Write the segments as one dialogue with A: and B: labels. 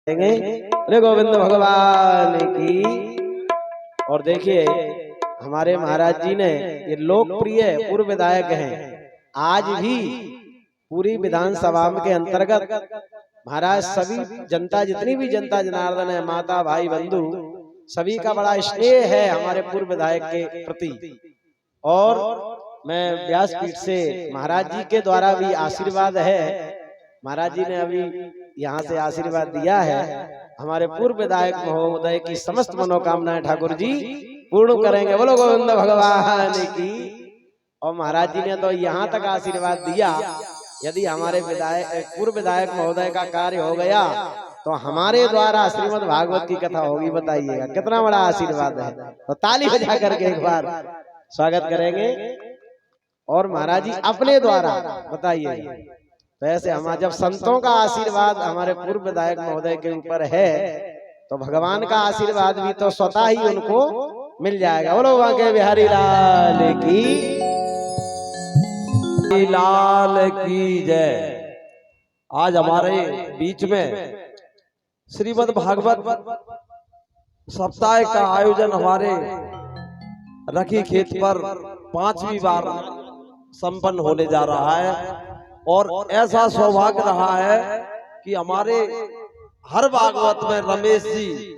A: अरे गोविंद भगवान की। और देखिए हमारे महाराज जी ने ये लोकप्रिय पूर्व विधायक हैं, आज भी पूरी विधानसभा के अंतर्गत महाराज सभी जनता, जितनी भी जनता जनार्दन है, माता भाई बंधु सभी का बड़ा स्नेह है हमारे पूर्व विधायक के प्रति। और मैं व्यासपीठ से महाराज जी के द्वारा भी आशीर्वाद है, महाराज जी ने अभी यहाँ से आशीर्वाद दिया है, हमारे पूर्व विधायक महोदय की समस्त मनोकामनाएं ठाकुर जी पूर्ण करेंगे। बोलो गोविंद भगवान की। और महाराज जी ने तो यहाँ तक आशीर्वाद दिया, यदि हमारे विधायक पूर्व विधायक महोदय का कार्य हो गया तो हमारे द्वारा श्रीमद् भागवत की कथा होगी। बताइएगा कितना बड़ा आशीर्वाद है। तो ताली बजा करके एक बार स्वागत करेंगे। और महाराज जी अपने द्वारा बताइए, तो ऐसे हम जब संतों का आशीर्वाद हमारे पूर्व विधायक महोदय के ऊपर है तो भगवान का आशीर्वाद भी तो स्वतः ही उनको मिल जाएगा। बोलो बांके बिहारी लाल की जय।
B: आज हमारे बीच में श्रीमद् भागवत सप्ताह का आयोजन हमारे रखी खेत पर 5वीं बार संपन्न होने जा रहा है। और ऐसा सौभाग्य रहा है कि हमारे हर भागवत में रमेश जी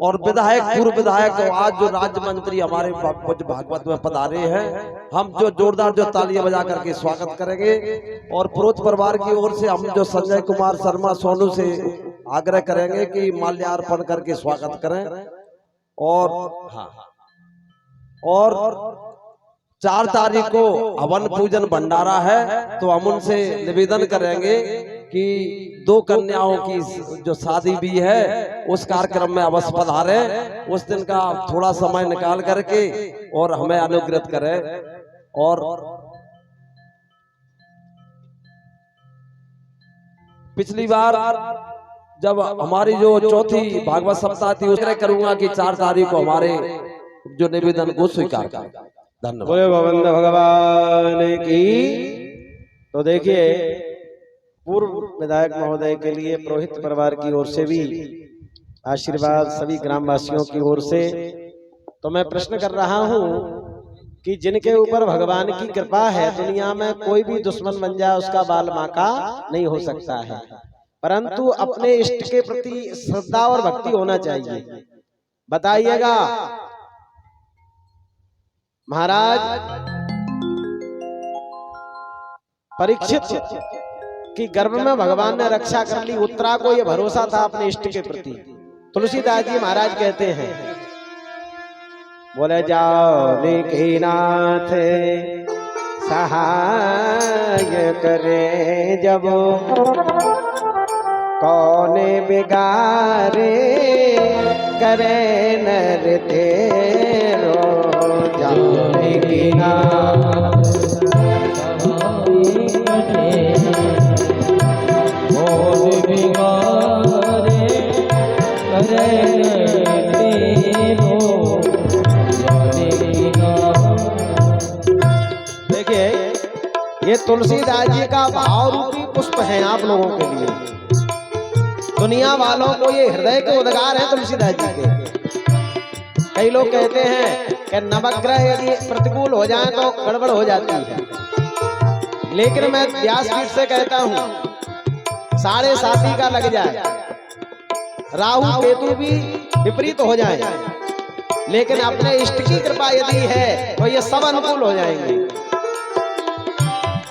B: और विधायक पूर्व विधायक आज जो राज्य मंत्री हमारे भागवत में पधारे हैं, हम जो जोरदार जो तालियां बजा करके स्वागत करेंगे। और पुरोहित परिवार की ओर से हम जो संजय कुमार शर्मा सोनू से आग्रह करेंगे कि माल्यार्पण करके स्वागत करें। और 4 तारीख को हवन पूजन भंडारा है, तो हम उनसे निवेदन करेंगे कि 2 कन्याओं की जो शादी भी है उस कार्यक्रम में अवश्य पधारें। उस दिन का थोड़ा समय निकाल करके और हमें अनुग्रहित करें। और पिछली बार जब हमारी जो चौथी भागवत सप्ताह थी उसमें करूंगा कि 4 तारीख को हमारे जो निवेदन को स्वीकार करें। धन्यवाद।
A: बोले गोविंद भगवान की। तो देखिए पूर्व विधायक महोदय के लिए पुरोहित परिवार की ओर से भी आशीर्वाद, सभी ग्रामवासियों की ओर से। तो मैं प्रश्न कर रहा हूं कि जिनके ऊपर भगवान की कृपा है, दुनिया में कोई भी दुश्मन बन जाए उसका बाल बांका नहीं हो सकता है, परंतु अपने इष्ट के प्रति श्रद्धा और भक्ति होना चाहिए। बताइएगा महाराज परीक्षित की गर्भ में भगवान ने रक्षा कर ली, उत्तरा को यह भरोसा था अपने इष्ट के प्रति। तुलसीदास जी महाराज कहते हैं, बोले जाओ निखी नाथ सहाय करे जब कौने बिगारे करे नर तेरो। देखिए ये तुलसीदास जी का भाव रूपी पुष्प है आप लोगों के लिए। दुनिया वालों को ये हृदय के उद्गार है तुलसीदास जी के। कई लोग कहते हैं कि नवग्रह यदि प्रतिकूल हो जाए तो गड़बड़ हो जाती है, लेकिन मैं व्यासपीठ से कहता हूं 7.5 का लग जाए, राहु केतु भी विपरीत हो जाए, लेकिन अपने इष्ट की कृपा यदि है तो ये सब अनुकूल हो जाएंगे।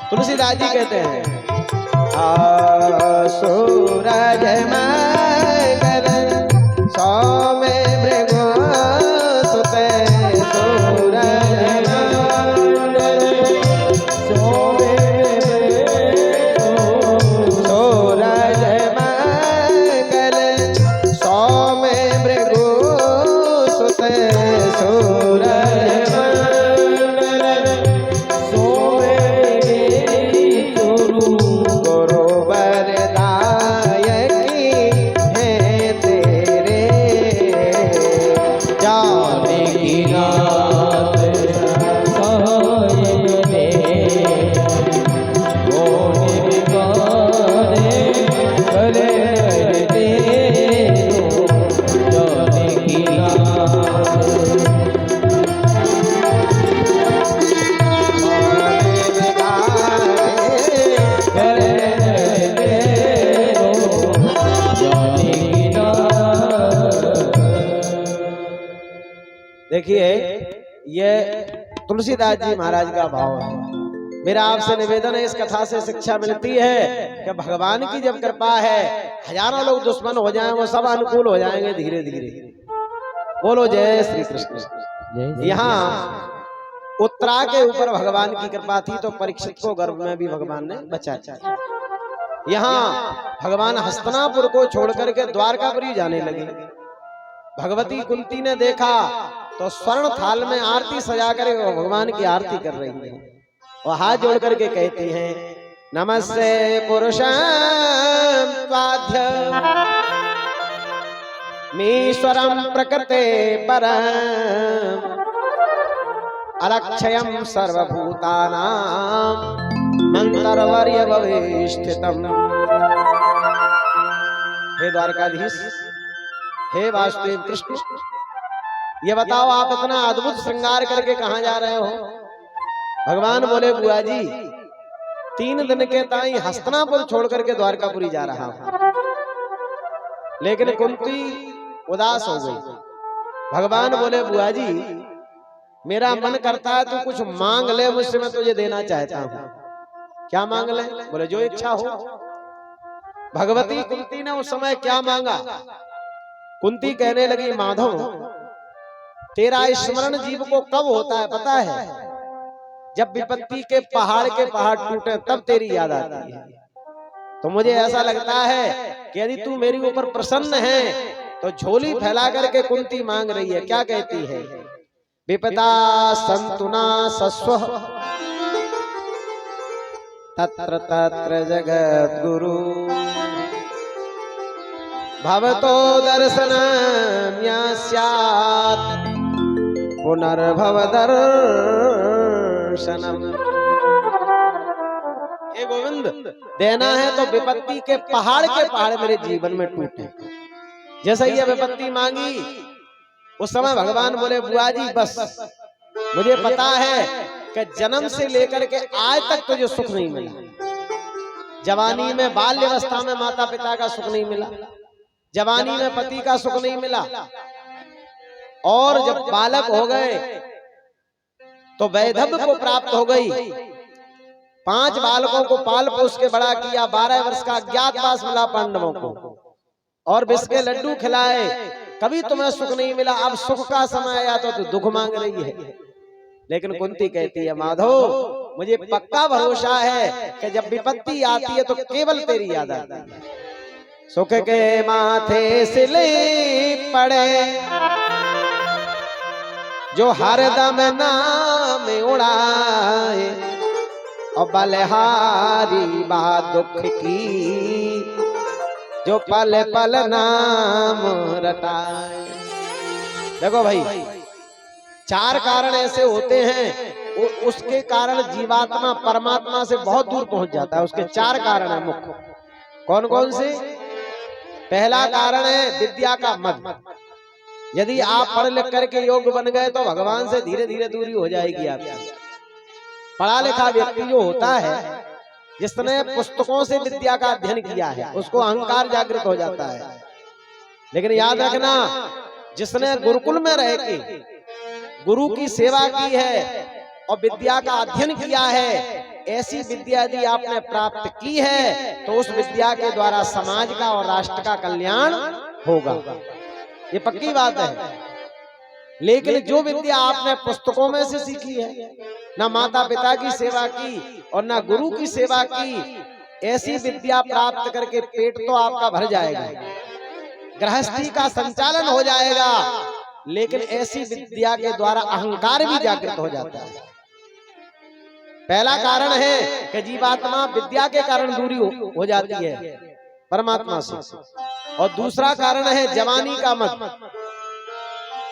A: तुलसीदास जी कहते हैं, सूरज मगर सौमे भृगु सुते, सूरज मगर सौमे भृगु सुते, सूरज गुरु बरदायकी देखिए ये तुलसीदास जी महाराज का भाव है। मेरा आपसे निवेदन है, इस कथा से शिक्षा मिलती है कि भगवान की जब कृपा है, हजारों लोग दुश्मन हो जाएं वो सब अनुकूल हो जाएंगे धीरे धीरे। बोलो जय श्री कृष्ण। यहाँ उत्तरा के ऊपर भगवान की कृपा थी तो परीक्षित को गर्भ में भी भगवान ने बचाया। यहाँ भगवान हस्तिनापुर को छोड़ करके द्वारकापुरी जाने लगे। भगवती कुंती ने देखा तो स्वर्ण थाल में आरती सजा कर भगवान की आरती कर रही है और हाथ जोड़ करके कहती हैं, नमस्ते पुरुषं मीश्वरं प्रकृते परं अलक्षयं सर्वभूतानां मंतरवर्य भवेष्ठितम्। हे द्वारकाधीश, हे वासुदेव कृष्ण, ये बताओ आप इतना अद्भुत श्रृंगार करके कहां जा रहे हो? भगवान बोले, बुआ जी 3 दिन के ताई हस्तिनापुर छोड़ करके द्वारकापुरी जा रहा हूं। लेकिन कुंती उदास हो गई। भगवान बोले, बुआ जी मेरा मन करता है तू कुछ मांग ले मुझसे, मैं तुझे देना चाहता हूं। क्या मांग ले? बोले जो इच्छा हो। भगवती कुंती ने उस समय क्या मांगा? कुंती कहने लगी, माधव तेरा स्मरण जीव को कब होता है पता है? जब विपत्ति के पहाड़ टूटे तब तेरी याद आती है। तो मुझे ऐसा लगता है कि यदि तू मेरे ऊपर प्रसन्न है तो झोली फैला करके कुंती मांग रही है। क्या कहती है? विपदा संतुना सस्व तत्र तत्र जगत गुरु भवतो दर्शनं स्यात् पुनर्भव दर्शनम। हे गोविंद, देना है तो विपत्ति के पहाड़ मेरे जीवन में टूटे। जैसे ये विपत्ति मांगी उस समय भगवान बोले, बुआ जी बस मुझे पता है कि जन्म से लेकर के आज तक तुझे सुख नहीं मिला। जवानी में बाल्य अवस्था में माता पिता का सुख नहीं मिला, जवानी में पति का सुख नहीं मिला, और जब बालक हो गए तो वैधव्य को प्राप्त हो गई। 5 बालकों को पाल पोस के बड़ा किया। 12 वर्ष का अज्ञातवास मिला पांडवों को और विष के लड्डू खिलाए। कभी तुम्हें सुख नहीं मिला, अब सुख का समय आया तो तू दुख मांग रही है। लेकिन कुंती कहती है, माधव मुझे पक्का भरोसा है कि जब विपत्ति आती है तो केवल तेरी याद आती है। सुख के माथे सिले पड़े जो हरदम नाम उड़ाए और बलहारी बात दुख की जो पल पल नाम रटाए। देखो भाई, 4 कारण ऐसे होते हैं उसके कारण जीवात्मा परमात्मा से बहुत दूर पहुंच जाता है। उसके 4 कारण है मुख्य। कौन कौन से? पहला कारण है विद्या का मद। यदि आप पढ़ लिख करके योग्य बन गए तो भगवान से धीरे धीरे दूरी हो जाएगी आपकी। पढ़ा लिखा व्यक्ति जो होता है, जिसने पुस्तकों से विद्या का अध्ययन किया है, उसको अहंकार जागृत हो जाता है। लेकिन याद रखना, जिसने गुरुकुल में रह के गुरु की सेवा की है और विद्या का अध्ययन किया है, ऐसी विद्या यदि आपने प्राप्त की है तो उस विद्या के द्वारा समाज का और राष्ट्र का कल्याण होगा। ये पक्की बात है। लेकिन जो विद्या आपने पुस्तकों में से सीखी है, ना माता पिता की सेवा की और ना गुरु की सेवा की, ऐसी विद्या प्राप्त करके पेट तो आपका भर जाएगा, गृहस्थी का संचालन हो जाएगा, लेकिन ऐसी विद्या के द्वारा अहंकार भी जागृत हो जाता है। पहला कारण है कि जीवात्मा विद्या के कारण दूरी हो जाती है परमात्मा से। और दूसरा कारण है जवानी का मत।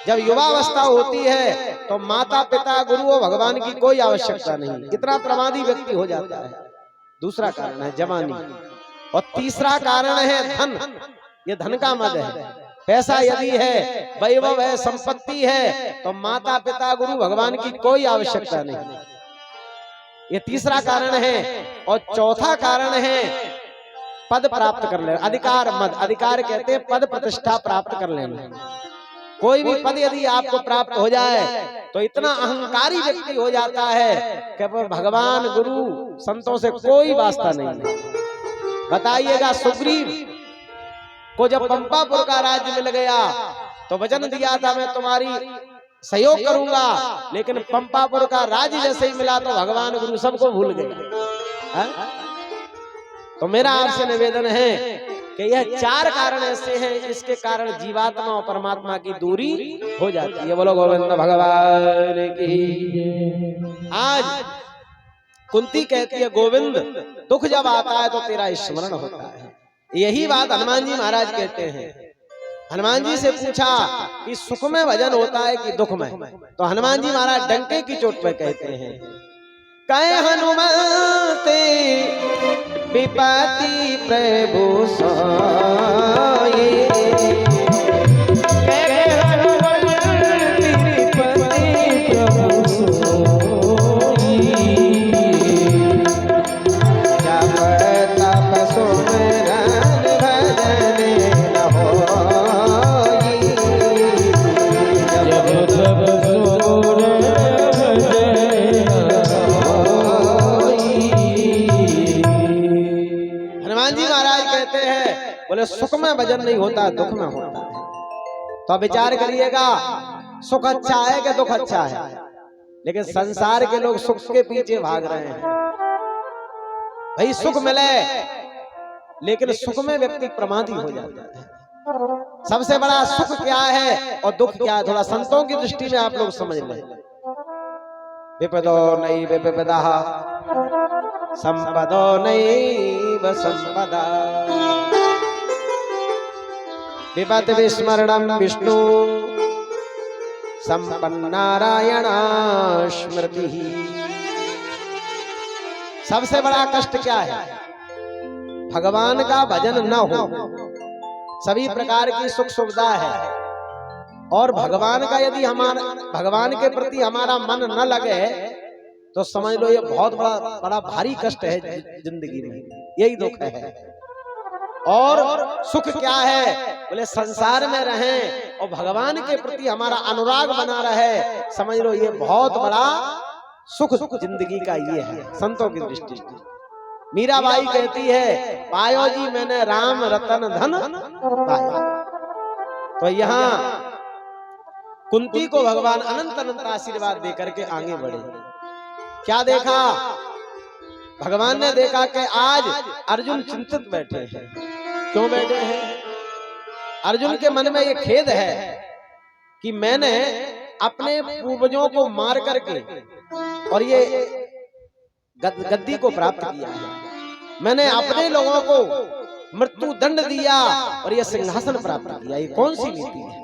A: जब युवावस्था होती है तो माता पिता गुरु और भगवान की कोई आवश्यकता नहीं, कितना प्रमादी व्यक्ति हो जाता है। दूसरा कारण है जवानी। और तीसरा कारण है धन। ये धन का मद है। पैसा यदि है, वैभव है, संपत्ति है, तो माता पिता गुरु भगवान की कोई आवश्यकता नहीं। ये तीसरा कारण है। और चौथा कारण है पद प्राप्त कर लेना, अधिकार मद। अधिकार कहते हैं पद प्रतिष्ठा प्राप्त कर लेना। कोई भी पद यदि आपको प्राप्त हो जाए तो इतना अहंकारी व्यक्ति हो जाता है कि भगवान गुरु संतों से कोई वास्ता नहीं है। बताइएगा, सुग्रीव को जब पंपापुर का राज्य मिल गया तो वचन दिया था मैं तुम्हारी सहयोग करूंगा, लेकिन पंपापुर का राज्य जैसे ही मिला तो भगवान गुरु सबको भूल गए। तो मेरा आपसे निवेदन है कि यह 4 कारण ऐसे हैं जिसके कारण जीवात्मा और परमात्मा की दूरी हो जाती है। बोलो गोविंद भगवान की। आज कुंती कहती है गोविंद दुख जब आता है तो तेरा स्मरण होता है। यही बात हनुमान जी महाराज कहते हैं। हनुमान जी से पूछा कि सुख में भजन होता है कि दुख में, तो हनुमान जी महाराज डंके की चोट पे कहते हैं, कहे हनुमते विपत्ति प्रभु सोई, कहे हनुमते विपत्ति प्रभु सोई, जप तप सुमिरन भजन न होई, जप तप सुमिरन बोले सुख में भजन नहीं होता, दुख में होता है। तो विचार करिएगा, सुख अच्छा है कि दुख अच्छा है? लेकिन संसार के लोग सुख के पीछे भाग रहे हैं। भाई सुख मिले, लेकिन सुख में व्यक्ति प्रमादी हो जाता है। सबसे बड़ा सुख क्या है और दुख क्या है, थोड़ा संतों की दृष्टि में आप लोग समझ लें। विपदो नैव विपदा संपदो नैव संपदा, विपद विस्मरणं विष्णु संपन्नारायण स्मृति। सबसे बड़ा कष्ट क्या है? भगवान का भजन न हो। सभी प्रकार की सुख सुविधा है और भगवान का यदि भगवान के प्रति हमारा मन न लगे तो समझ लो ये बहुत बड़ा भारी कष्ट है जिंदगी में। यही दुख है। और सुख क्या है? बोले संसार में रहें और भगवान के प्रति हमारा अनुराग बना रहे। समझ लो ये बहुत बड़ा सुख जिंदगी का ये है संतों की दृष्टि से। मीराबाई कहती है, पायो जी मैंने राम रतन धन पाया। तो यहाँ कुंती को भगवान अनंत अनंत आशीर्वाद देकर के आगे बढ़े। क्या देखा? भगवान ने देखा कि आज अर्जुन चिंतित बैठे हैं। क्यों बैठे हैं? अर्जुन के मन में ये खेद है कि मैंने अपने पूर्वजों को मार करके और ये गद्दी को प्राप्त किया है। मैंने अपने लोगों को मृत्यु दंड दिया और ये सिंहासन प्राप्त किया। ये कौन सी नीति है?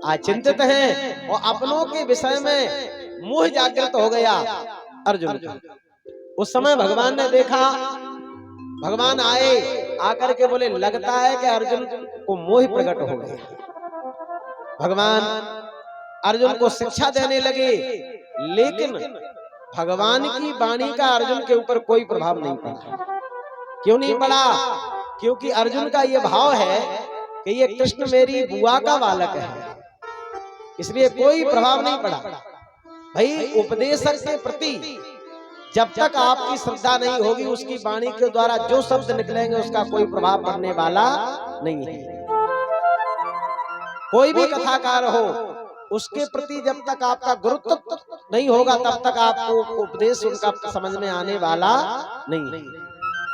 A: आज चिंतित हैं और अपनों के विषय में मोह जागृत हो गया अर्जुन का। उस समय भगवान ने देखा, भगवान आए, आकर के बोले लगता है कि अर्जुन को मोह प्रकट हो गया। भगवान अर्जुन को शिक्षा देने लगे, लेकिन भगवान की वाणी का अर्जुन के ऊपर कोई प्रभाव नहीं पड़ा। क्यों नहीं पड़ा? क्योंकि अर्जुन का ये भाव है कि ये कृष्ण मेरी बुआ का बालक है, इसलिए कोई प्रभाव नहीं पड़ा। भाई उपदेशक के प्रति जब तक आपकी श्रद्धा नहीं होगी, उसकी वाणी के द्वारा जो शब्द निकलेंगे उसका कोई प्रभाव पड़ने वाला नहीं है। कोई भी कथाकार हो, उसके प्रति जब तक आपका गुरुत्व नहीं होगा तब तक आपको उपदेश उनका समझ में आने वाला नहीं है।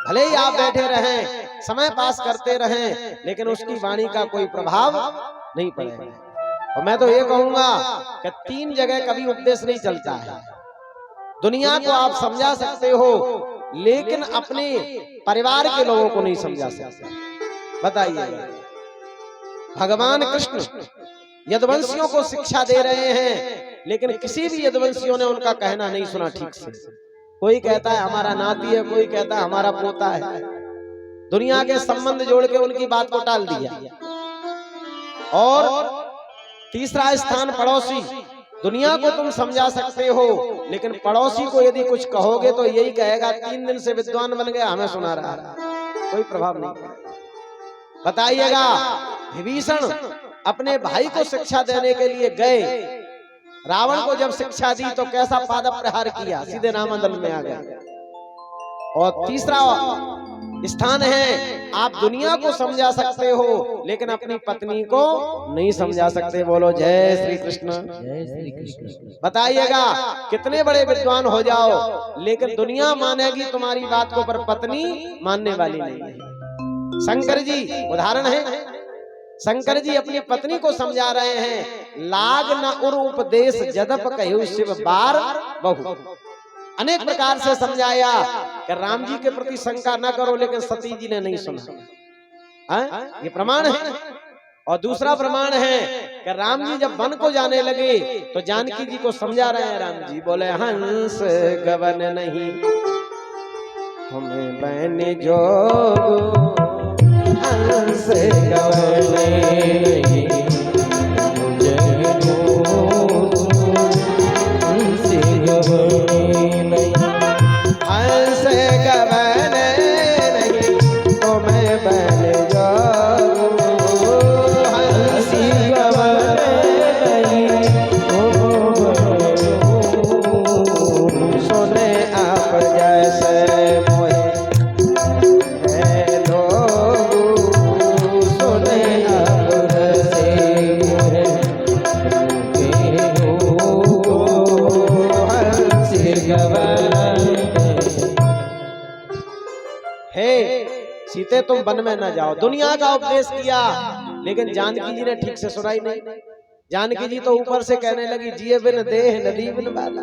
A: भले ही आप बैठे रहें, समय पास करते रहें, लेकिन उसकी वाणी का कोई प्रभाव नहीं पड़ेगा। और मैं तो ये कहूंगा कि 3 जगह कभी उपदेश नहीं चलता है। दुनिया को आप समझा सकते हो, लेकिन अपने परिवार के लोगों को नहीं समझा सकते। बताइए, भगवान कृष्ण यदुवंशियों को शिक्षा दे रहे हैं, लेकिन किसी भी यदुवंशियों ने उनका कहना नहीं सुना ठीक से। कोई कहता है हमारा नाती है, कोई कहता है हमारा पोता है। दुनिया के संबंध जोड़ के उनकी बात को टाल दिया। और तीसरा स्थान पड़ोसी। दुनिया को तुम समझा सकते हो, लेकिन पड़ोसी को यदि कुछ कहोगे तो यही कहेगा 3 दिन से विद्वान बन गया, हमें सुना रहा है। कोई प्रभाव नहीं पड़ेगा। बताइएगा, विभीषण अपने भाई को शिक्षा देने के लिए गए। रावण को जब शिक्षा दी तो कैसा पादप प्रहार किया, सीधे रामदल में आ गए। और तीसरा स्थान है, आप दुनिया को समझा सकते हो लेकिन अपनी पत्नी को नहीं समझा सकते। बोलो जय श्री कृष्ण।
C: जय श्री कृष्ण।
A: बताइएगा कितने बड़े विद्वान हो जाओ लेकिन दुनिया मानेगी तुम्हारी बात को, पर पत्नी मानने वाली नहीं है। शंकर जी उदाहरण है, शंकर जी अपनी पत्नी को समझा रहे हैं, लाग न उर उपदेश जदप कहु शिव बार बहु। अनेक प्रकार से समझाया कि राम जी के प्रति शंका न करो, लेकिन सती जी ने नहीं सुना। ये प्रमाण है। और दूसरा प्रमाण है कि राम जी जब वन को जाने लगे तो जानकी जी को समझा रहे हैं। राम जी बोले हंस गवन नहीं तुम्हें बन जो, हंस गवन नहीं मुझे हंस गवन नहीं, हंस गवन नहीं तुम्हें बन जो, हंस गवन नहीं सुने आप जैसे मोहे सीते तुम वन में न जाओ। दुनिया का उपदेश किया लेकिन जानकी जी ने ठीक से सुना ही नहीं। जानकी जी तो ऊपर से कहने लगी जिए बिन देह नदी बिन बाला।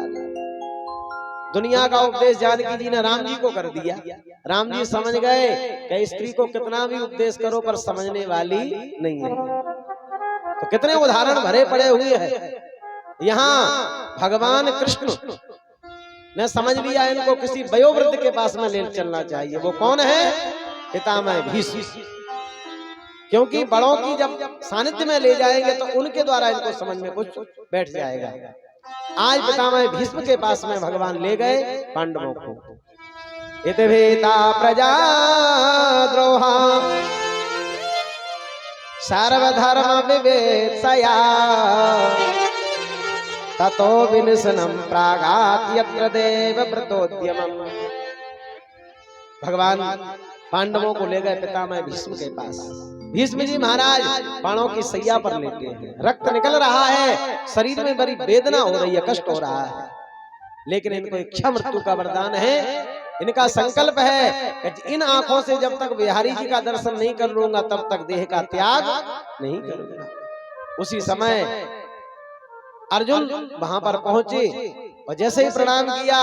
A: दुनिया का उपदेश जानकी जी ने राम जी को कर दिया। राम जी समझ गए कि स्त्री को कितना भी उपदेश करो पर समझने वाली नहीं है। तो कितने उदाहरण भरे पड़े हुए हैं। यहाँ भगवान कृष्ण ने समझ लिया इनको किसी वयोवृद्ध के पास में ले चलना चाहिए। वो कौन है? पितामह भीष्म। क्योंकि बड़ों की जब सानिध्य में ले जाएंगे तो उनके द्वारा इनको समझ में कुछ बैठ जाएगा। आज पितामह भीष्म के पास में भगवान ले गए पांडवों को। इति भेता प्रजा द्रोहा सर्वधर्म विवेत्सया ततो विनिसनं प्रागात् यत्र देव व्रतोद्यमम्। भगवान पांडवों को ले गए पितामह भीष्म के पास। भीष्म जी महाराज बाणों की सैया पर लेटे हैं, रक्त निकल रहा है, शरीर में बड़ी वेदना हो रही है, कष्ट हो रहा है, लेकिन इनको इच्छा मृत्यु का वरदान है। इनका संकल्प है कि इन आंखों से जब तक बिहारी जी का दर्शन नहीं कर लूंगा तब तक देह का त्याग नहीं करूंगा। उसी समय अर्जुन वहां पर पहुंचे और जैसे ही प्रणाम किया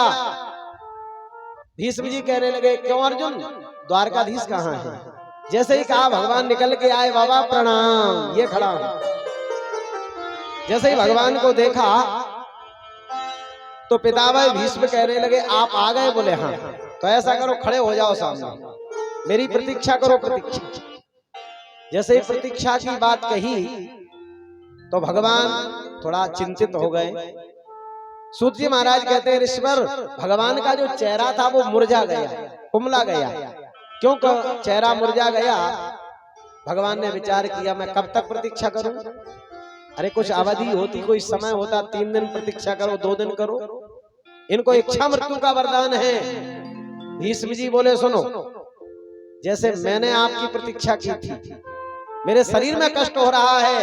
A: भीष्म जी कहने लगे क्यों अर्जुन, द्वारकाधीश कहाँ है? जैसे ही कहा भगवान निकल के आए, बाबा प्रणाम, ये खड़ा हूं। जैसे ही भगवान को देखा तो पितामह भीष्म कहने लगे आप आ गए? बोले हाँ। तो ऐसा करो खड़े हो जाओ सामने, मेरी प्रतीक्षा करो। प्रतीक्षा। जैसे ही प्रतीक्षा की बात कही तो भगवान थोड़ा चिंतित हो गए। सूत जी महाराज कहते हैं ऋषिवर भगवान का जो चेहरा था वो मुरझा गया, कुमला गया। क्यों चेहरा मुरझा गया? भगवान ने विचार किया मैं कब तक प्रतीक्षा करूं? अरे कुछ अवधि होती, कोई समय होता, 3 दिन प्रतीक्षा करो, 2 दिन करो। इनको इच्छा मृत्यु का वरदान है। भीष्म जी बोले सुनो, जैसे मैंने आपकी प्रतीक्षा की थी, मेरे शरीर में कष्ट हो रहा है,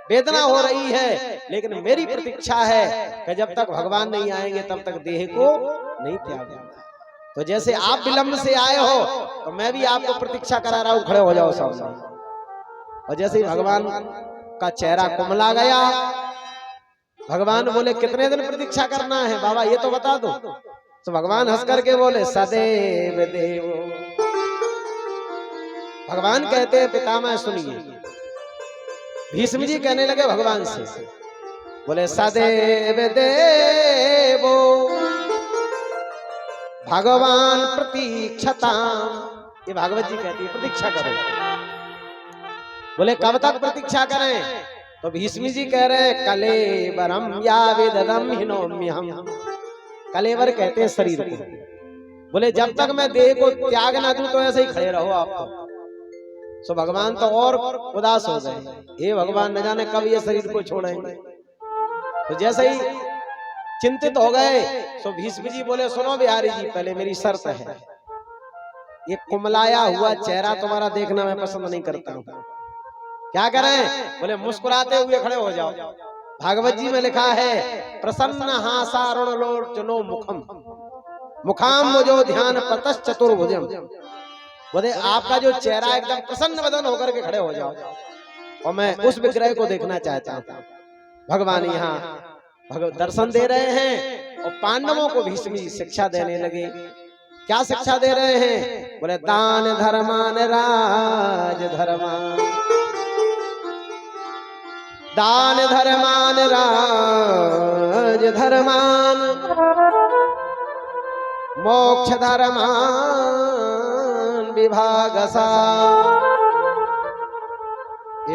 A: वेदना हो रही है, लेकिन मेरी प्रतीक्षा है कि जब तक भगवान नहीं आएंगे तब तक देह को नहीं त्यागना। तो जैसे आप विलंब से आए हो तो मैं भी आपको प्रतीक्षा करा रहा हूं, खड़े हो जाओ सामने। और जैसे ही भगवान का चेहरा कुमला गया, भगवान बोले कितने दिन प्रतीक्षा करना है बाबा ये तो बता दो। तो भगवान हंस करके बोले सदैव देवो। भगवान कहते हैं पितामह सुनिए। भीष्म जी कहने लगे भगवान से, बोले सदैव देवो भगवान प्रतीक्षता। ये भागवत जी कहती है प्रतीक्षा करो। बोले कब तक प्रतीक्षा करें? तो भीष्म जी कह रहे कलेवरम या विदधम हिनोम्यहम। कलेवर कहते हैं शरीर को। बोले जब तक मैं देह को त्याग ना दूं तो ऐसे ही खड़े रहो आप। सो भगवान तो और उदास हो गए, हे भगवान न जाने कब ये शरीर को छोड़ेंगे। तो जैसे ही चिंतित हो गए सो भीष्म जी बोले, सुनो बिहारी जी, पहले मेरी शर्त है, ये कुमलाया हुआ चेहरा तुम्हारा देखना मैं पसंद नहीं करता हूं। क्या करें? बोले मुस्कुराते हुए खड़े हो जाओ। भागवत जी में लिखा है, प्रसन्न हासारुण लोचनो मुखम मुखाम मुझो ध्यान पतश्च चतुर्भुजम। बोले आपका जो चेहरा एकदम प्रसन्न वदन होकर के खड़े हो जाओ और मैं उस विग्रह को देखना चाहता हूं। भगवान यहाँ दर्शन दे रहे हैं और पांडवों को भीष्म जी शिक्षा देने लगे। क्या शिक्षा दे रहे हैं? बोले दान धर्मान राज धर्मान, दान धर्मान राज धर्मान, मोक्ष धर्मान विभागसा,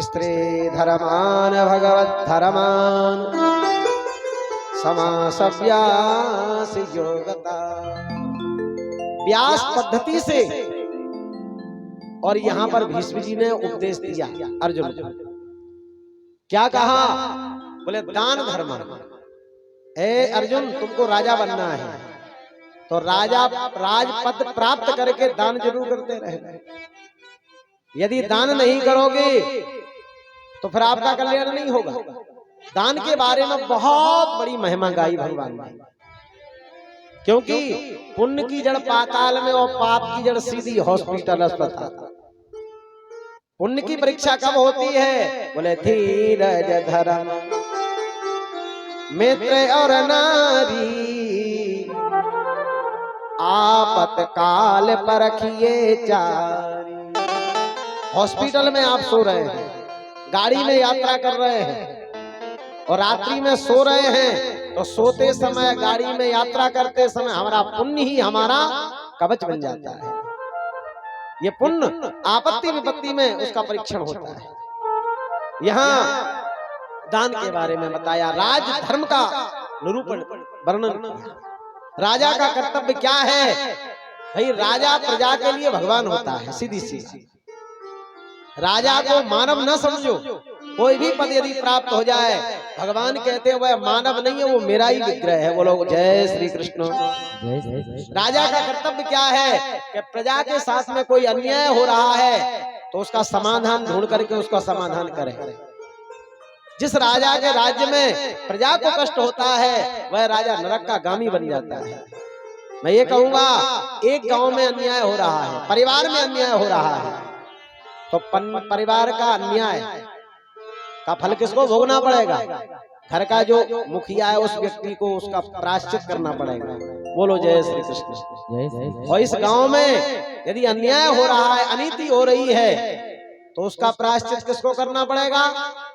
A: स्त्री धर्मान भगवत धर्मान, समासव्यास योगता। व्यास पद्धति से और यहाँ पर भीष्म जी ने उपदेश दिया अर्जुन को। क्या कहा? बोले दान धर्म। ए अर्जुन, तुमको राजा बनना है तो राजपद प्राप्त करके दान जरूर करते रहे। यदि दान नहीं करोगे तो फिर आपका कल्याण नहीं होगा। दान के बारे में बहुत बड़ी महिमा गाई भगवान ने, क्योंकि पुण्य की जड़ पाताल में और पाप की जड़ सीधी हॉस्पिटल अस्पताल। पुण्य की परीक्षा कब होती है? बोले धीरज धर्म मित्र और नारी, आपत काल परखिए चारी। हॉस्पिटल में आप सो रहे हैं, गाड़ी में यात्रा कर रहे हैं और रात्रि में सो रहे हैं, तो सोते समय गाड़ी में यात्रा करते समय हमारा पुण्य ही हमारा कवच बन जाता है। ये पुण्य आपत्ति विपत्ति में उसका परीक्षण होता है। यहाँ दान के बारे में बताया, राज धर्म का निरूपण वर्णन किया। राजा का कर्तव्य क्या है? भाई राजा प्रजा के लिए भगवान होता है, सीधी सीधी। राजा को मानव न समझो। कोई भी पद यदि प्राप्त हो जाए, भगवान कहते हैं वह मानव नहीं है, वो मेरा ही विग्रह है। वो लोग जय श्री कृष्ण। राजा का कर्तव्य क्या है कि प्रजा के साथ में कोई अन्याय हो रहा है तो उसका समाधान ढूंढ करके उसका समाधान करे। जिस राजा के राज्य में प्रजा को कष्ट होता है वह राजा नरक का गामी बन जाता है। मैं ये कहूंगा, एक गांव में अन्याय हो रहा है, परिवार में अन्याय हो रहा है, तो परिवार का अन्याय का फल किसको भोगना पड़ेगा? घर का जो मुखिया है उस व्यक्ति को उसका प्रायश्चित करना पड़ेगा। बोलो जय श्री कृष्ण। और इस गांव में यदि अन्याय हो रहा है, अनीति हो रही है, तो उसका प्रायश्चित किसको करना पड़ेगा?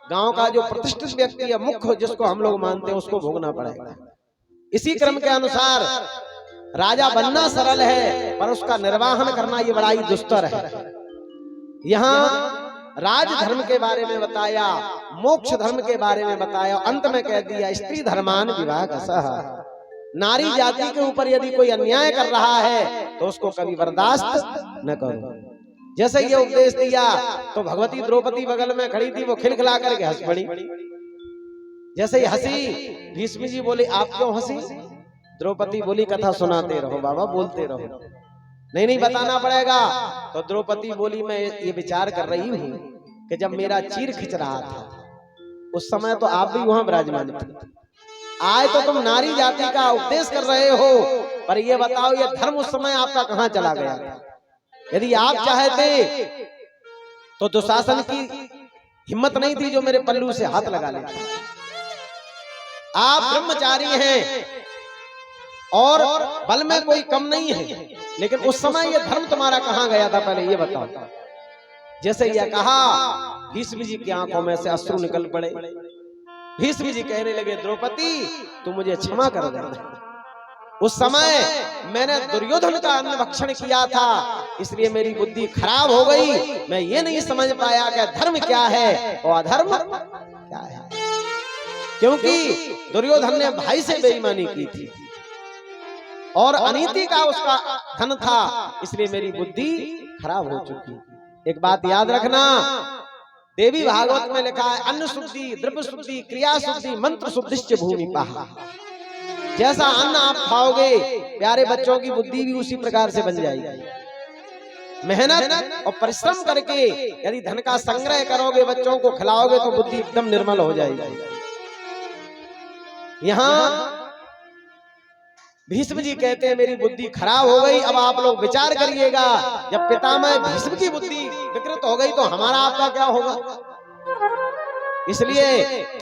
A: गांव का जो प्रतिष्ठित व्यक्ति है, मुख्य जिसको हम लोग मानते हैं, उसको भोगना पड़ेगा। इसी क्रम के अनुसार राजा बनना सरल है पर उसका निर्वाहन करना ये बड़ा ही दुस्तर है। यहाँ राज धर्म के बारे में बताया, मोक्ष धर्म के बारे में बताया, अंत में कह दिया स्त्री धर्मान विभागसः। नारी जाति के ऊपर यदि कोई अन्याय कर रहा है तो उसको कभी बर्दाश्त न करो। जैसे ये उपदेश दिया तो भगवती द्रौपदी बगल में खड़ी थी, वो खिलखिला करके हंस पड़ी। जैसे ही हंसी, भीष्म जी बोले आप क्यों हंसी? द्रौपदी बोली कथा सुनाते रहो बाबा, बोलते रहो। नहीं बताना पड़ेगा। तो द्रौपदी बोली मैं ये विचार कर रही हूँ कि जब मेरा चीर खिंच रहा था उस समय तो आप भी वहां विराजमान थे। आज तो तुम नारी जाति का उपदेश कर रहे हो, पर ये बताओ ये धर्म उस समय आपका कहाँ चला गया? यदि आप चाहते तो दुशासन की हिम्मत नहीं थी जो मेरे पल्लू से हाथ लगा लेता। आप ब्रह्मचारी हैं और बल में कोई कम नहीं है, लेकिन उस समय ये धर्म तुम्हारा कहां गया था पहले ये बताओ। जैसे यह कहा, भीष्म जी की आंखों में से अश्रु निकल पड़े। भीष्म जी कहने लगे द्रौपदी तू मुझे क्षमा कर देना, उस समय मैंने दुर्योधन का अन्न भक्षण किया था, इसलिए मेरी बुद्धि खराब हो गई। मैं ये नहीं समझ पाया कि धर्म क्या है और अधर्म क्या है, क्योंकि दुर्योधन ने भाई से बेईमानी की थी और अनीति का उसका धन था, इसलिए मेरी बुद्धि खराब हो चुकी। एक बात याद रखना, देवी भागवत में लिखा है अन्न शुद्धि, द्रव्य शुद्धि, क्रिया शुद्धि, मंत्र शुद्धिश्च भूमि पाहा। जैसा अन्न आप खाओगे प्यारे बच्चों की बुद्धि भी उसी प्रकार से बन जाएगी। मेहनत और परिश्रम करके यदि धन का संग्रह करोगे, बच्चों को खिलाओगे तो बुद्धि एकदम निर्मल हो जाएगी। यहाँ भीष्म जी कहते हैं मेरी बुद्धि खराब हो गई। अब आप लोग विचार करिएगा, जब पितामह भीष्म की बुद्धि विकृत हो गई तो हमारा आपका क्या होगा। इसलिए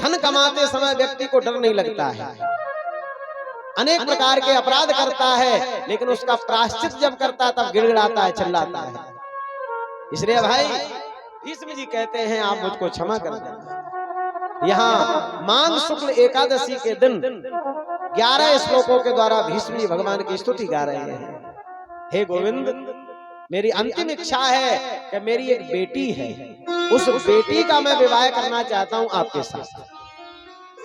A: धन कमाते समय व्यक्ति को डर नहीं लगता है, अनेक प्रकार के अपराध करता है, लेकिन उसका प्रायश्चित जब करता है तब गिड़गिड़ाता है, चिल्लाता है। इसलिए भाई भीष्म जी कहते हैं आप मुझको क्षमा कर देना। यहाँ माघ शुक्ल एकादशी के दिन 11 श्लोकों के द्वारा भीष्म जी भगवान की स्तुति गा रहे हैं। हे गोविंद, मेरी अंतिम इच्छा है कि मेरी एक बेटी है, उस बेटी का मैं विवाह करना चाहता हूं आपके साथ।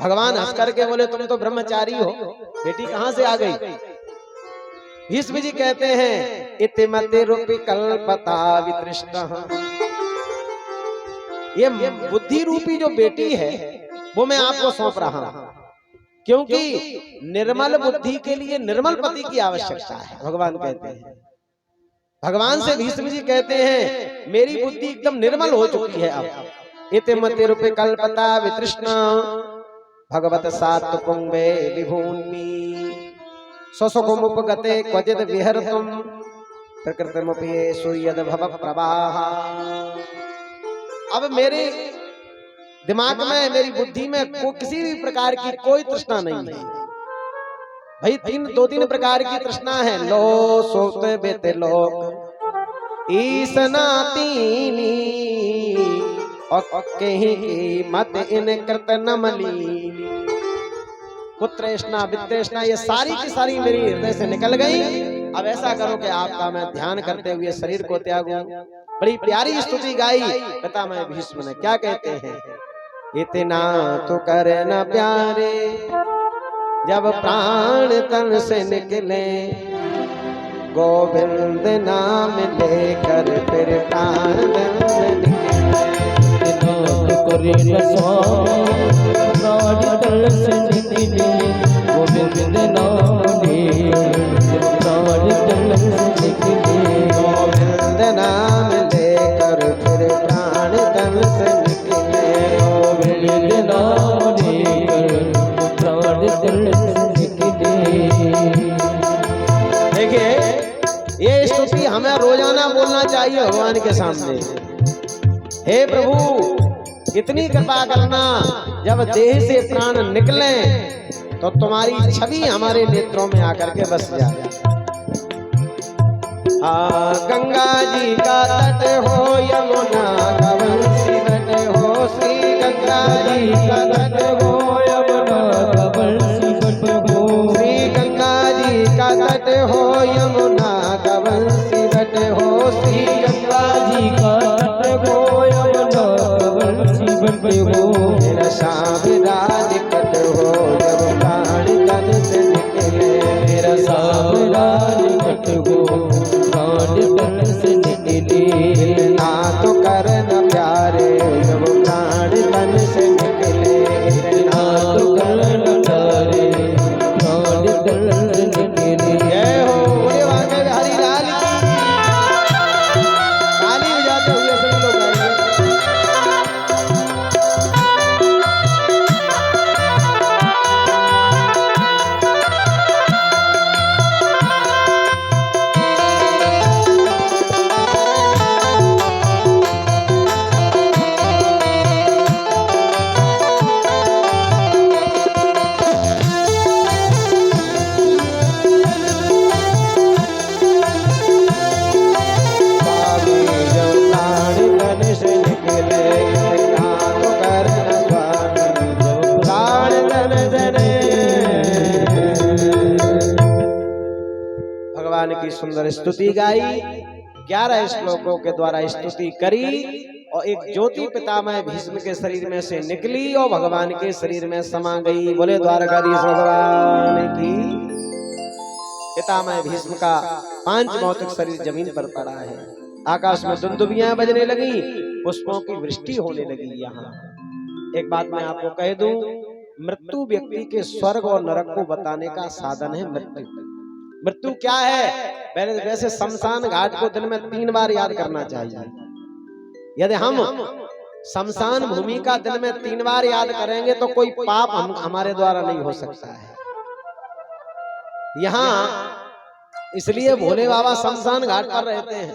A: भगवान हंस करके बोले तुम तो ब्रह्मचारी हो, बेटी कहां से आ गई। भीष्म जी कहते हैं इतिमति रूपी कल्पता वितृष्टः, ये बुद्धि रूपी जो बेटी है वो मैं आपको सौंप रहा हूं, क्योंकि निर्मल बुद्धि के लिए निर्मल पति की आवश्यकता है। भगवान कहते हैं, भगवान से भीष्म जी कहते हैं मेरी बुद्धि एकदम निर्मल हो चुकी है। अब इतिमति रूपी कल्पता वितृष्णा भगवत सात्व पुंगे विभून्मि स्वसुखमुपगते क्वचित विहरतुम प्रकृतिमुपयेषु यद भव प्रवाह। अब मेरे दिमाग में, मेरी बुद्धि में किसी भी प्रकार की कोई तृष्णा नहीं है भाई। 2-3 प्रकार की तृष्णा है, लो सोते बेते लोक ईसना तीनी और कहीं की मत इन कृत नमली। पुत्रेष्णा वित्तेष्णा ये सारी की सारी मेरी हृदय से निकल गई। अब ऐसा करो कि आपका मैं ध्यान करते हुए शरीर को त्यागूं। बड़ी प्यारी स्तुति गाई पितामह भीष्म ने। क्या कहते हैं, इतना तो करना प्यारे जब प्राण तन से निकले, गोविंद नाम लेकर फिर प्राण तन से निकले।
C: इतना तो करना प्राण तन से निकले, गोविंद नाम लेकर प्राण तन से निकले।
A: गोविंद नाम लेकर फिर प्राण तन से निकले।
C: गोविंद नाम लेकर प्राण तन से निकले।
A: देखिए ये स्तुति हमें रोजाना बोलना चाहिए भगवान के सामने। हे प्रभु इतनी कृपा करना, जब देह से प्राण निकले तो तुम्हारी छवि हमारे नेत्रों में आकर के बस जाए। गंगा जी का तट हो यमुना का बंसी तट हो, श्री गंगा जी का तट हो
C: यमुना का बंसी तट हो,
A: श्री गंगा जी का तट हो यमुना का बंसी तट हो, श्री गंगा
C: जी का तट हो यमुना का बंसी तट हो।
A: मेरा सावधान कट हो जब प्राण तन से निकले। मेरा
C: सावधान कट हो प्राण तन से निकले।
A: ना तो करना प्यारे जब प्राण तन से निकले।
C: ना तो करना प्यारे प्राण तन से निकले।
A: जय हो बोले वाके बिहारी लाल की। ताली बजाते हुए सभी लोग आएंगे। भगवान की सुंदर स्तुति गाई, 11 श्लोकों के द्वारा स्तुति करी और एक ज्योति पितामह भीष्म के शरीर में से निकली और भगवान के शरीर में समा गई। बोले द्वारकाधीश भगवान की। पितामह भीष्म का 5 भौतिक शरीर जमीन पर पड़ा है। आकाश में दुंदुभियां बजने लगी, पुष्पों की वृष्टि होने लगी। यहाँ एक बात मैं आपको कह दूं, मृत्यु व्यक्ति के स्वर्ग और नरक को बताने का साधन है। मृत्यु मृत्यु क्या है? वैसे शमशान घाट को दिन में 3 बार याद करना चाहिए। यदि हम शमशान भूमि का दिन में 3 बार याद करेंगे तो कोई पाप हमारे द्वारा नहीं हो सकता है। यहाँ इसलिए भोले बाबा शमशान घाट पर रहते हैं,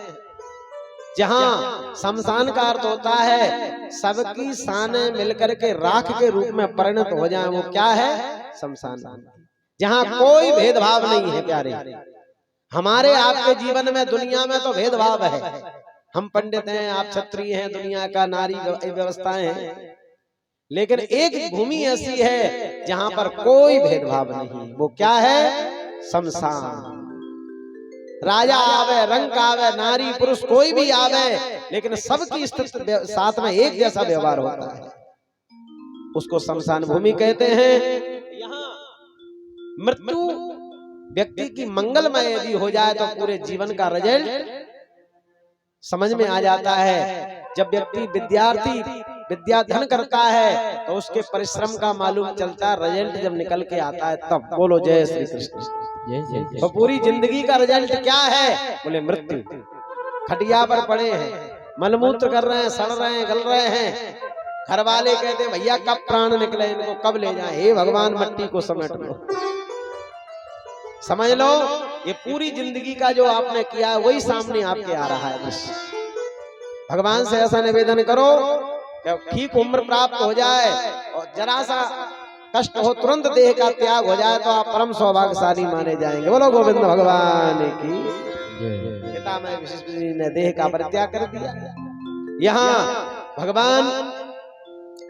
A: जहाँ शमशान का अर्थ होता है सबकी शानें मिलकर के राख के रूप में परिणत हो जाए। वो क्या है? शमशान, जहाँ कोई भेदभाव नहीं है। प्यारे, हमारे आपके जीवन में दुनिया में तो भेदभाव है। हम पंडित हैं, आप क्षत्रिय हैं, दुनिया का नारी व्यवस्थाएं हैं, लेकिन एक भूमि ऐसी है जहां पर कोई भेदभाव नहीं। वो क्या है? शमशान। राजा आवे, रंग आवे, नारी पुरुष कोई भी आवे, लेकिन सबकी स्थिति साथ में एक जैसा व्यवहार होता है। उसको शमशान भूमि कहते हैं। यहाँ मृत्यु व्यक्ति की मंगलमय यदि हो जाए तो पूरे जीवन का रिजल्ट समझ में आ जाता है। जब व्यक्ति विद्यार्थी विद्याधन करता है तो उसके परिश्रम का मालूम चलता है, रिजल्ट जब निकल के आता है तब। बोलो जय श्री कृष्ण। तो पूरी जिंदगी का रिजल्ट क्या है? बोले मृत्यु। खटिया पर पड़े हैं, मलमूत्र कर रहे हैं, सड़ रहे हैं, गल रहे हैं, घर वाले कहते हैं भैया कब प्राण निकले, इनको कब ले जाएं? हे भगवान मट्टी को समेट लो। समझ लो, ये पूरी जिंदगी का जो आपने किया है वही सामने आपके आ रहा है। बस भगवान से ऐसा निवेदन करो कि ठीक उम्र प्राप्त हो जाए और जरा सा कष्ट हो तुरंत देह का त्याग हो जाए तो आप परम सौभाग्यशाली माने जाएंगे। बोलो गोविंद भगवान की। पिता में विशिष्ट ने देह का परित्याग कर दिया। यहाँ भगवान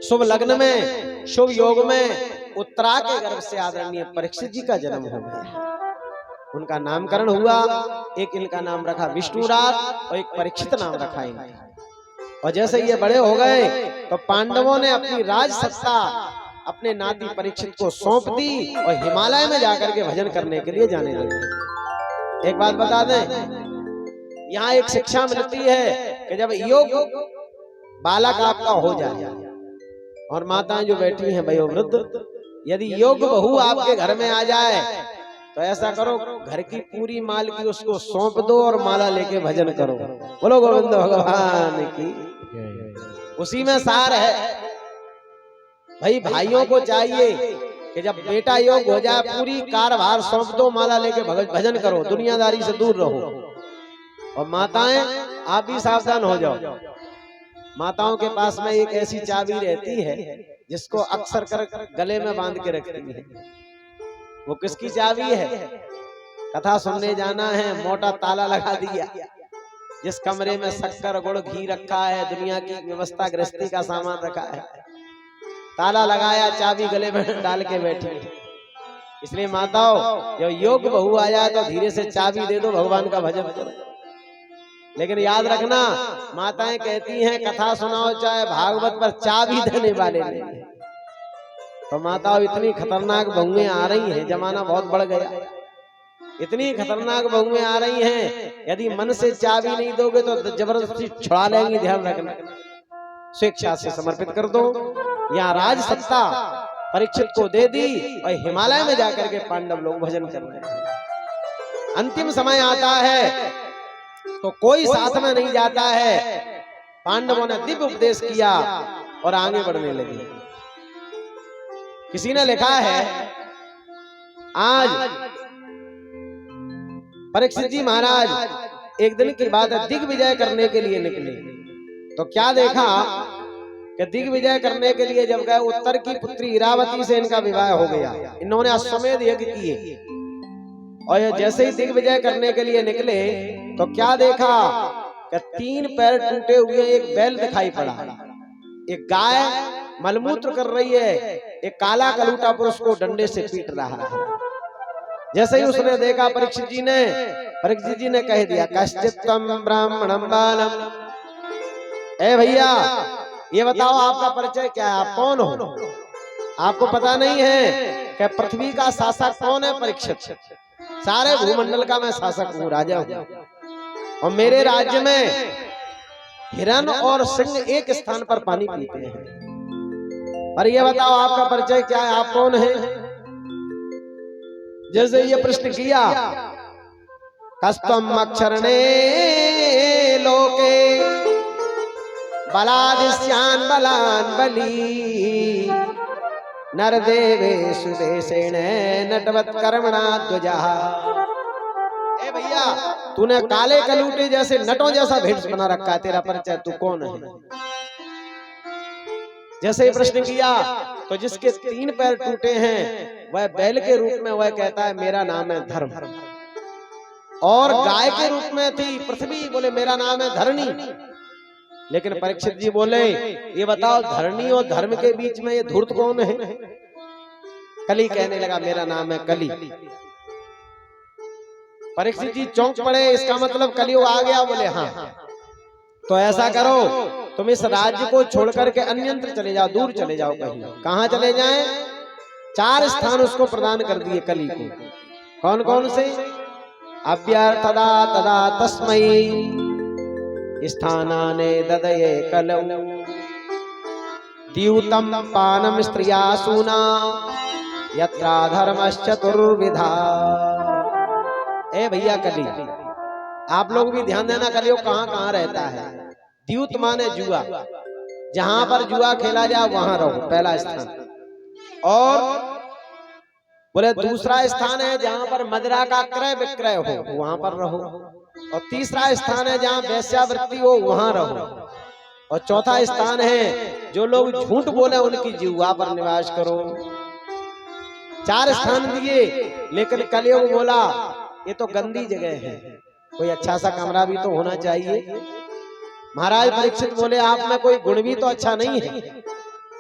A: शुभ लग्न में, शुभ योग में उत्तरा के गर्भ से आदरणीय परीक्षित जी का जन्म हो गया। उनका नामकरण हुआ। एक इनका नाम रखा विष्णुराज और एक परीक्षित नाम रखा इनका। और जैसे ये बड़े हो गए तो पांडवों ने अपनी राज सत्ता अपने नाती परीक्षित को सौंप दी और हिमालय में जाकर के भजन करने के लिए जाने लगे। एक बात बता दें, यहाँ एक शिक्षा मिलती है कि जब योग बालक आपका हो जाए और माताएं जो बैठी हैं वयोवृद्ध, यदि योग बहू आपके घर में आ जाए तो ऐसा करो घर की पूरी माल की उसको सौंप दो और माला लेके भजन करो। बोलो गोविंद भगवान की। उसी में सार है भाई। भाइयों को चाहिए कि जब बेटा योग हो जाए पूरी कारभार सौंप दो, माला लेके भजन करो, दुनियादारी से दूर रहो। और माताएं आप भी सावधान हो जाओ। माताओं के पास में एक ऐसी चाबी रहती है जिसको अक्सर कर गले में बांध के रखती है। वो किसकी चाबी है? कथा सुनने जाना है, मोटा ताला लगा दिया। जिस कमरे में शक्कर गुड़ घी रखा है, दुनिया की व्यवस्था गृहस्थी का सामान रखा है, ताला लगाया, चाबी गले में डाल के बैठी। इसलिए माताओं जब योग बहू आ जाए तो धीरे से चाबी दे दो, भगवान का भजन करो। लेकिन याद रखना, माताएं कहती हैं कथा सुनाओ चाहे भागवत पर चाबी देने वाले नहीं। तो माताओं इतनी खतरनाक बहुएं आ रही हैं, जमाना बहुत बढ़ गया। इतनी खतरनाक बहुएं आ रही हैं, यदि मन से चाबी नहीं दोगे तो जबरदस्ती छुड़ा लेंगी। ध्यान रखना, स्वेच्छा से समर्पित कर दो। यहाँ राज सत्ता परीक्षित को दे दी और हिमालय में जाकर के पांडव लोग भजन कर रहे हैं। अंतिम समय आता है तो कोई साथ में नहीं जाता है। पांडवों ने दिव्य उपदेश किया और आगे बढ़ने लगे। किसी ने लिखा है आज परीक्षित जी महाराज एक दिन की बात है, दिग्विजय करने के लिए निकले। तो क्या देखा कि दिग्विजय करने के लिए जब गए, उत्तर की पुत्री इरावती से इनका विवाह हो गया। इन्होंने अश्वमेध यज्ञ किए और जैसे ही दिग्विजय करने के लिए निकले तो क्या देखा कि 3 पैर टूटे हुए एक बैल दिखाई पड़ा। एक गाय मलमूत्र कर रही है, एक काला कलूटा पुरुष को डंडे से पीट रहा है। जैसे ही उसने देखा परीक्षित जी ने कह दिया कश्चित्तम ब्राह्मणम बालम। ए भैया ये बताओ आपका परिचय क्या है, आप कौन हो? आपको पता नहीं है कि पृथ्वी का शासक कौन है? परीक्षित। सारे भूमंडल का मैं शासक हूँ, राजा हूँ। और मेरे राज्य में हिरण और सिंह एक स्थान पर पानी पीते हैं। पर ये बताओ आपका परिचय क्या है, आप कौन हैं? जैसे ये प्रश्न किया, कस्तम अक्षरणे लोके बलादिश्यान बलान बली नरदेवेषु देशेण नटवत कर्मणा ध्वजा। ए भैया, तूने काले कलूटे जैसे नटों जैसा भेष बना रखा है, तेरा परिचय तू कौन है? जैसे प्रश्न किया तो जिसके 3 पैर टूटे हैं वह बैल के रूप में वह कहता है मेरा नाम है धर्म, और गाय के रूप में थी पृथ्वी, बोले मेरा नाम है धरणी। लेकिन परीक्षित जी बोले ये बताओ धरणी और धर्म के बीच में ये धूर्त कौन है? कली कहने लगा मेरा नाम है कली। परीक्षित जी चौंक पड़े, इसका मतलब कलियुग आ गया? बोले हाँ। तो ऐसा करो, तुम इस राज्य को छोड़ करके अन्यंत्र चले जाओ, दूर चले जाओ कहीं। कहां चले जाएं? 4 स्थान उसको प्रदान कर दिए कली को। कौन कौन से? अभ्यर्थदा तदा तस्मै स्थानाने ददये कलौ द्यूतम पानम स्त्रिया सूना यत्रा धर्मश्चतुर्विधा। ए भैया कली, आप लोग भी ध्यान देना, कलियुग कहां कहां रहता है। द्यूत माने जुआ, जहां पर जुआ खेला जाए वहां रहो, पहला स्थान। और बोले दूसरा स्थान है जहां पर मदिरा का क्रय विक्रय हो, वहां पर रहो। और तीसरा स्थान है जहां वेश्यावृत्ति हो, वहां रहो। और चौथा स्थान है जो लोग झूठ बोले उनकी जिह्वा पर निवास करो। 4 स्थान दिए, लेकिन कलियुग बोला ये तो गंदी जगह है, कोई अच्छा सा कमरा भी तो होना चाहिए। महाराज परीक्षित बोले आप में कोई गुण भी तो अच्छा नहीं है,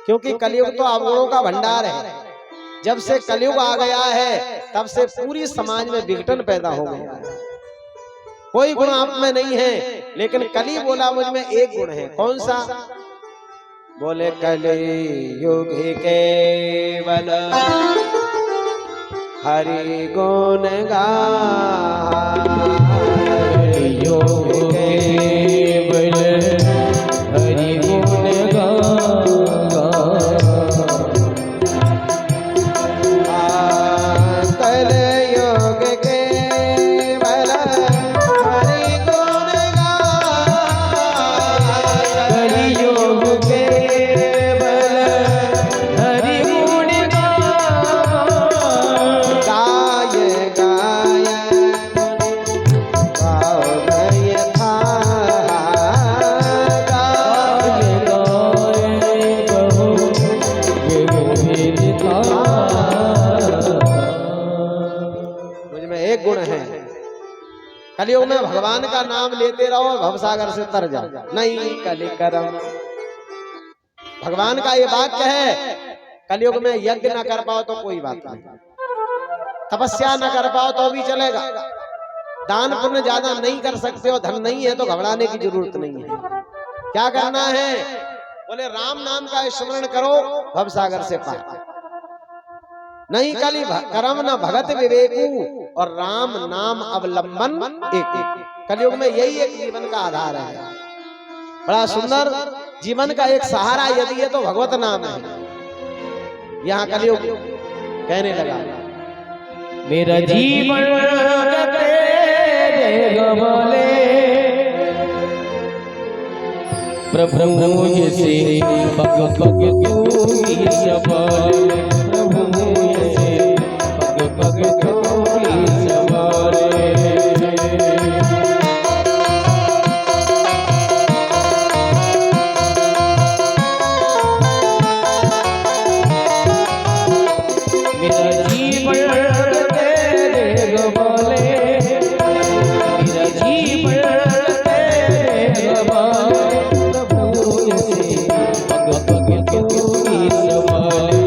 A: क्योंकि कलियुग तो अवगुणों का भंडार है। जब से कलियुग आ गया है तब से पूरी समाज में विघटन पैदा हो गया है। कोई गुण आप में नहीं है, लेकिन कली बोला मुझ में एक गुण है। कौन सा? बोले कलियुग केवल हरि गुण गाए,
C: कलियुग केवल हरि गुण गाए।
A: कलियुग केवल हरि गुण गाए,
C: कलियुग केवल हरि गुण गाए।
A: गाय गाय गाओ था
C: गाय गाए कहो ये गोविंद था।
A: मुझ में एक गुण है, कलियुग में भगवान का नाम लेते रहो, भवसागर से तर जाओ। नहीं कलि करम, भगवान का ये वाक्य है। कलियुग में यज्ञ न कर पाओ तो कोई बात नहीं, तपस्या न कर पाओ तो भी चलेगा, दान पुण्य ज्यादा नहीं कर सकते हो, धन नहीं है तो घबराने की जरूरत नहीं है। क्या करना है? बोले राम नाम का स्मरण करो, भवसागर से पार। नहीं कली करम न भगत विवेकू, और राम नाम अवलंबन एक। कलियुग में यही एक जीवन का आधार है। बड़ा सुंदर जीवन का एक सहारा यदि है तो भगवत नाम है। यहाँ कलियुग कहने लगा
C: मेरा जीवन तेरे गवाले, प्रभु से पग पग तू ही संभाले। प्रभु से पग पग तू ही संभाले। मेरा जीवन तेरे गवाले, मेरा जीवन तेरे गवाले। प्रभु से पग पग तू ही संभाले।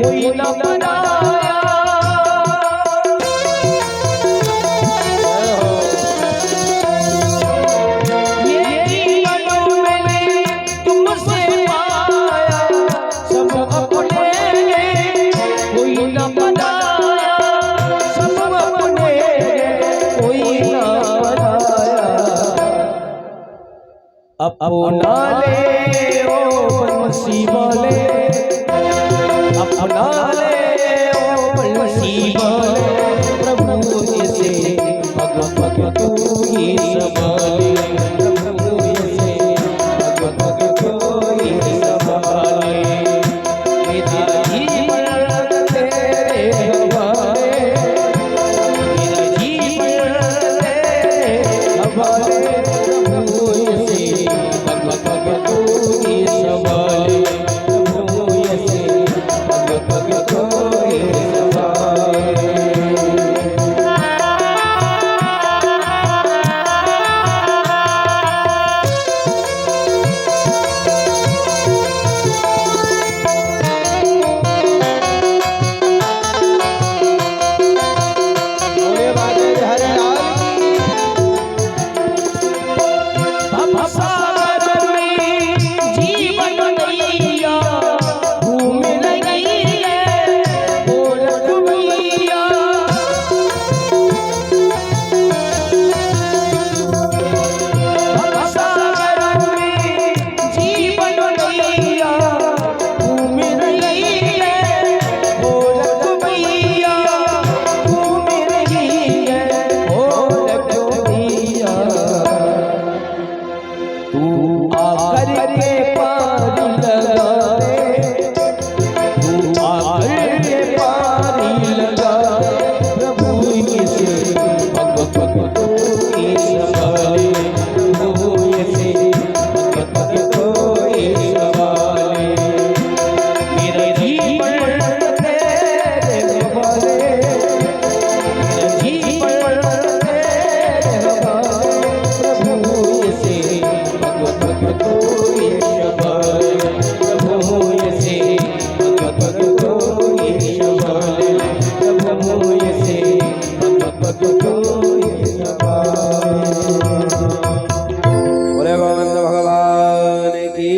C: कोई न बनाया। ये जीवन मैंने तुमसे पाया, सब अपने कोई न बनाया, सब अपने कोई न बनाया। अपना ले ओ बंसी वाले, अपना ले ओ बंसी वाले, प्रभु से भग भग तू ही संभाले, प्रभु से भग भग तू ही संभाले। मेरा जीवन तेरे हवाले, मेरा जीवन तेरे हवाले, प्रभु से भग भग तू ही संभाले, प्रभु से भग भग तू ही संभाले।
A: बोले बाजे हरिलाल की।
C: भवसागर में जीवन नैया घूम रही है गोरख मैया। भवसागर में जीवन नैया घूम रही है गोरख मैया, घूम रही है गोरख मैया। तू आकर के पारी लगा दे, तू आकर के पारी लगा दे, प्रभु से भग भग तू ही संभाले, प्रभु से भग भग तू ही संभाले। मेरा जीवन तेरे हवाले, मेरा जीवन तेरे हवाले, प्रभु से भग भग तू ही संभाले, प्रभु से भग भग तू ही संभाले, प्रभु से भग भग तू ही संभाले।
A: बोले गोविंद भगवान की।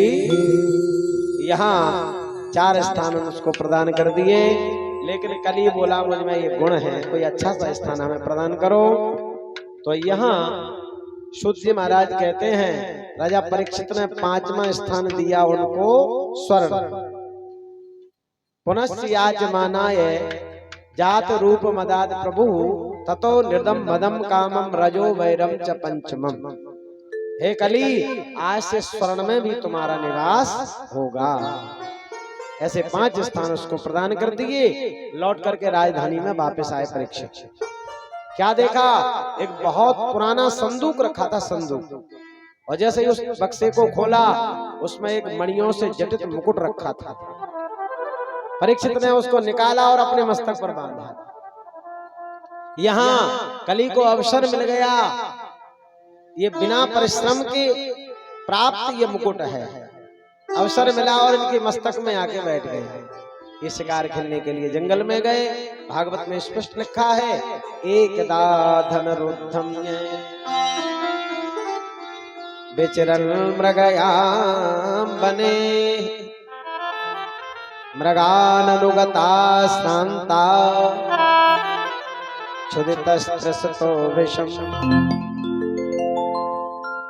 A: यहाँ 4 स्थान उसको प्रदान कर दिए, लेकिन कल ही बोला मुझ में ये गुण है, कोई अच्छा सा स्थान हमें प्रदान करो। तो यहाँ शुद्ध जी महाराज कहते हैं राजा परीक्षित ने 5वां स्थान दिया उनको स्वर्ण। पुनश्च याजमानाय जात रूप मदाद प्रभु ततो निर्दम मदम कामम रजो वैरम च पंचमम। हे कली, आज से स्वर्ण में भी तुम्हारा निवास होगा। ऐसे 5 स्थान उसको प्रदान कर दिए। लौट करके राजधानी में वापस आए परीक्षित। क्या देखा? एक बहुत पुराना संदूक रखा था, संदूक। और जैसे ही उस बक्से को खोला, उसमें एक मणियों से जटित मुकुट रखा था। परीक्षित ने उसको निकाला और अपने मस्तक पर बांधा। यहाँ कली को अवसर मिल गया, ये बिना परिश्रम के प्राप्त ये मुकुट है। अवसर मिला और इनके मस्तक में आके बैठ गए। ये शिकार खेलने के लिए जंगल में गए। भागवत में स्पष्ट लिखा है, एकदा धनरुद्धम विचरन् मृगयाम बने, मृगाननुगता शांता क्षुदितस्त्रसतो विषम।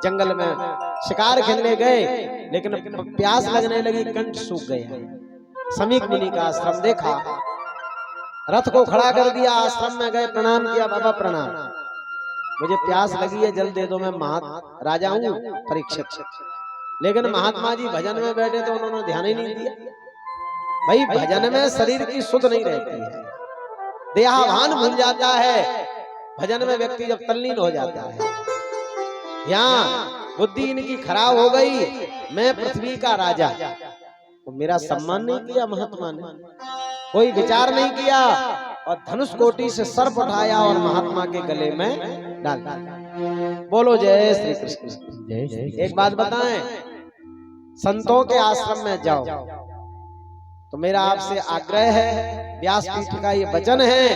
A: जंगल में शिकार खेलने गए, लेकिन प्यास लगने लगी, कंठ सूख गया। समीक मुनि का आश्रम देखा, रथ को खड़ा कर दिया, आश्रम में गए, प्रणाम किया, बाबा प्रणाम, मुझे प्यास लगी है, जल दे दो, मैं राजा हूँ परीक्षित। लेकिन महात्मा जी भजन में बैठे तो उन्होंने ध्यान ही नहीं दिया। भाई भजन में शरीर की सुध नहीं रहती है, देहाभान भूल जाता है। भजन में व्यक्ति जब तल्लीन हो जाता है, यहाँ बुद्धि इनकी खराब हो गई, मैं पृथ्वी का राजा, तो मेरा सम्मान नहीं किया महात्मा ने, कोई विचार नहीं किया, और धनुष कोटि से सर्प उठाया और महात्मा के गले में डाल दिया। बोलो जय श्री कृष्ण। एक बात बताएं, संतों के आश्रम में जाओ, तो मेरा आपसे आग्रह है, व्यासपीठ का ये वचन है,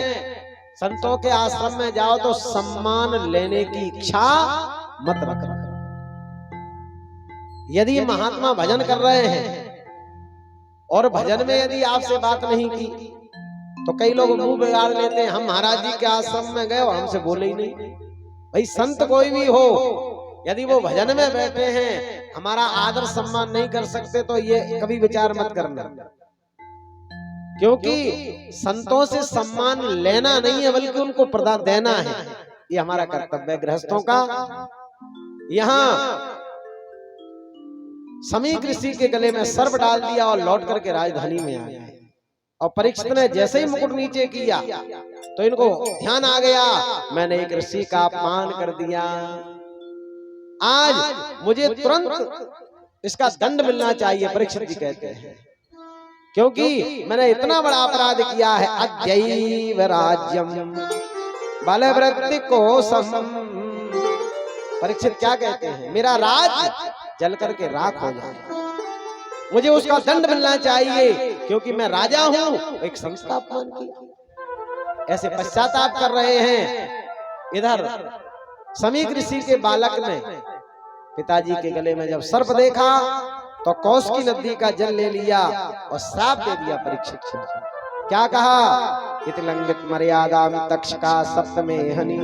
A: संतों के आश्रम में जाओ तो सम्मान लेने की इच्छा मत रखना। यदि महात्मा भजन कर रहे हैं और भजन में यदि आपसे बात नहीं की तो कई लोग मुंह बिगाड़ लेते हैं, हम महाराज जी के आश्रम में गए और हमसे बोले ही नहीं। भाई संत कोई भी हो, यदि वो भजन में बैठे हैं, हमारा आदर सम्मान नहीं कर सकते तो ये कभी विचार मत करना, क्योंकि संतों से सम्मान लेना नहीं है बल्कि उनको प्रदान देना है। ये हमारा कर्तव्य है गृहस्थों का। यहाँ समीक ऋषि के गले में सर्प डाल दिया और लौट करके राजधानी में आ गए। और परीक्षित ने जैसे ही मुकुट नीचे किया तो इनको ध्यान आ गया, मैंने एक ऋषि का अपमान कर दिया, आज मुझे तुरंत इसका दंड मिलना चाहिए। परीक्षित जी कहते हैं क्योंकि मैंने इतना बड़ा अपराध किया है। अद्यैव राज्यम बलवृत्ति को सम। परीक्षित क्या कहते हैं, मेरा राज जल करके राख हो जाए, मुझे उसका दंड मिलना चाहिए क्योंकि मैं राजा हूं, एक संत का अपमान किया। ऐसे पश्चाताप कर रहे हैं। इधर समीक ऋषि के बालक ने पिताजी के गले में जब सर्प देखा तो कौशकी नदी का जल ले लिया और श्राप दे दिया परीक्षित को। क्या कहा, इति लंघित मर्यादा तक्षका सप्तमे हनि।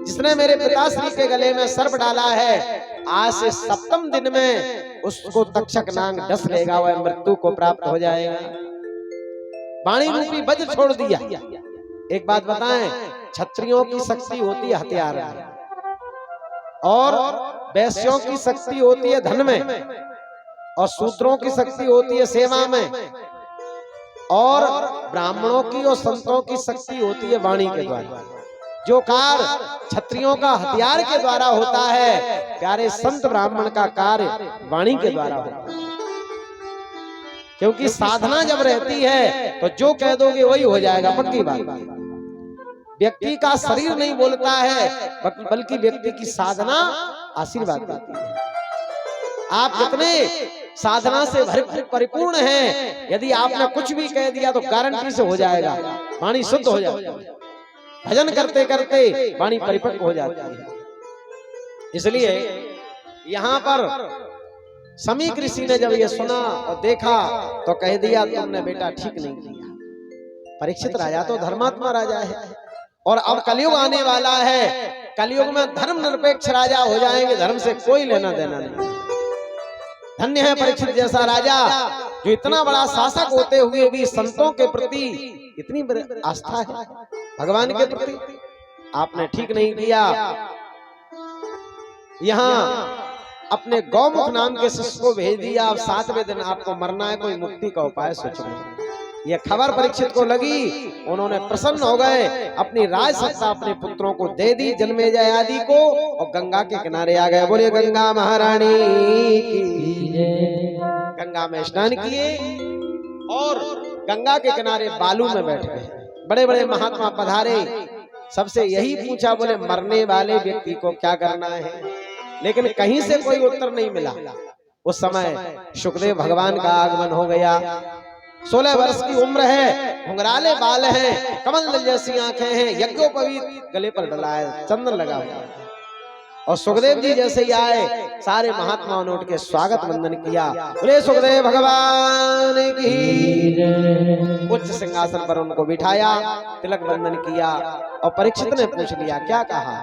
A: जिसने मेरे पिताश्री के गले में सर्प डाला है, आज से सप्तम दिन में उसको तक्षक नाग डस लेगा, वह मृत्यु को प्राप्त हो जाएगा। वाणी रूपी वज्र छोड़ दिया। एक बात बताएं, क्षत्रियों की शक्ति होती है हथियार में, और वैश्यों की शक्ति होती है धन में, और शूद्रों की शक्ति होती है सेवा में, और ब्राह्मणों की और संतों की शक्ति होती है वाणी के द्वारा। जो कार्य क्षत्रियों का हथियार के द्वारा होता है, प्यारे संत ब्राह्मण का कार्य वाणी के द्वारा होता है। क्योंकि साधना जब रहती है तो जो कह दोगे वही हो जाएगा, पक्की बात। व्यक्ति का शरीर नहीं बोलता है बल्कि व्यक्ति की साधना आशीर्वाद देती है। आप कितने साधना से परिपूर्ण हैं, यदि आपने कुछ भी कह दिया तो गारंटी से हो जाएगा, वाणी शुद्ध हो जाएगी। भजन करते करते वाणी परिपक्व हो जाती है। इसलिए यहाँ पर समीक ऋषि ने जब ये सुना और देखा तो कह दिया, तुमने बेटा ठीक नहीं किया। परीक्षित राजा तो धर्मात्मा राजा है, और अब कलयुग आने वाला है। कलयुग में धर्म निरपेक्ष राजा हो जाएंगे, धर्म से कोई लेना देना नहीं। धन्य है परीक्षित जैसा राजा, जो इतना बड़ा शासक होते हुए भी संतों के प्रति इतनी आस्था है, भगवान के प्रति। आपने ठीक नहीं किया। यहाँ अपने गौमुख नाम के शिष्य को भेज दिया, अब 7वें दिन आपको मरना है, कोई मुक्ति का उपाय सोचो। यह खबर परीक्षित को लगी, उन्होंने प्रसन्न हो गए, अपनी राज सत्ता अपने पुत्रों को दे दी, जन्मेजय आदि को, और गंगा के किनारे आ गए। बोले गंगा महारानी की जय। गंगा में स्नान किए और गंगा के किनारे बालू में बैठ गए। बड़े बड़े महात्मा पधारे, सबसे यही पूछा, बोले मरने वाले व्यक्ति को क्या करना है, लेकिन कहीं से कोई उत्तर नहीं मिला। उस समय शुकदेव भगवान का आगमन हो गया। 16 वर्ष की उम्र है, घुंघराले बाल हैं, कमल जैसी आंखें हैं, यज्ञोपवीत गले पर डला है, चंदन लगा हुआ है। और सुखदेव जी जैसे ही आए, सारे महात्माओं ने उठ के स्वागत वंदन किया। बोले सुखदेव भगवान की। उच्च सिंहासन पर उनको बिठाया, तिलक वंदन किया, और परीक्षित ने पूछ लिया, क्या कहा,